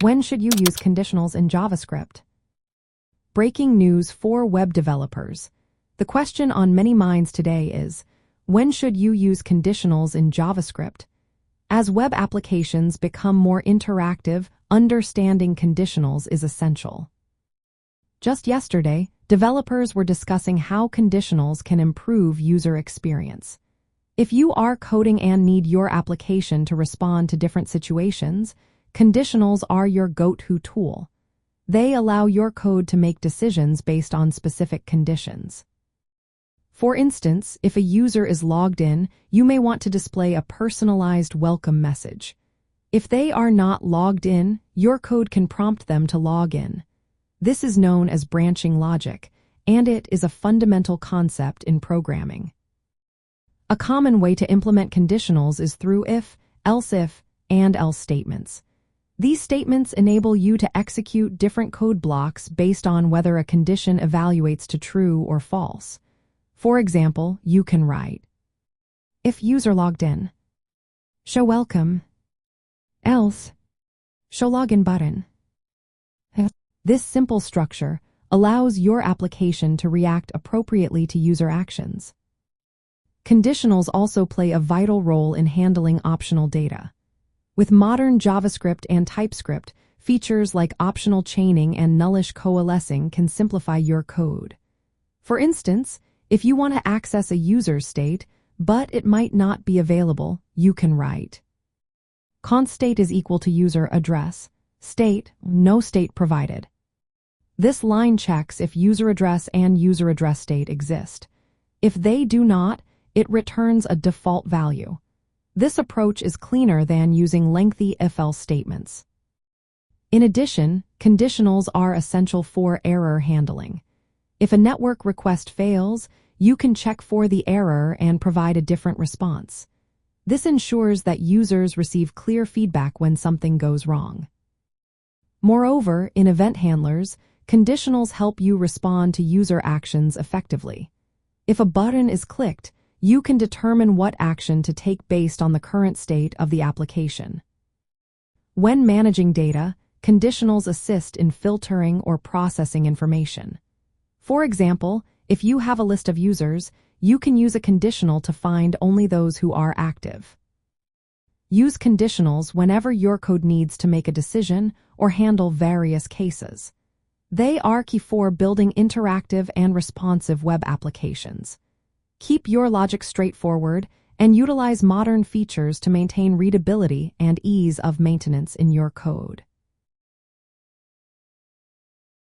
When should you use conditionals in JavaScript? Breaking news for web developers. The question on many minds today is, when should you use conditionals in JavaScript? As web applications become more interactive, understanding conditionals is essential. Just yesterday, developers were discussing how conditionals can improve user experience. If you are coding and need your application to respond to different situations, conditionals are your go-to tool. They allow your code to make decisions based on specific conditions. For instance, if a user is logged in, you may want to display a personalized welcome message. If they are not logged in, your code can prompt them to log in. This is known as branching logic, and it is a fundamental concept in programming. A common way to implement conditionals is through if, and else statements. These statements enable you to execute different code blocks based on whether a condition evaluates to true or false. For example, you can write, if user logged in, show welcome, else, show login button. This simple structure allows your application to react appropriately to user actions. Conditionals also play a vital role in handling optional data. With modern JavaScript and TypeScript, features like optional chaining and nullish coalescing can simplify your code. For instance, if you want to access a user's state, but it might not be available, you can write const_state is equal to user address, state, no state provided. This line checks if user address and user address state exist. If they do not, it returns a default value. This approach is cleaner than using lengthy if-else statements. In addition, conditionals are essential for error handling. If a network request fails, you can check for the error and provide a different response. This ensures that users receive clear feedback when something goes wrong. Moreover, in event handlers, conditionals help you respond to user actions effectively. If a button is clicked, you can determine what action to take based on the current state of the application. When managing data, conditionals assist in filtering or processing information. For example, if you have a list of users, you can use a conditional to find only those who are active. Use conditionals whenever your code needs to make a decision or handle various cases. They are key for building interactive and responsive web applications. Keep your logic straightforward and utilize modern features to maintain readability and ease of maintenance in your code.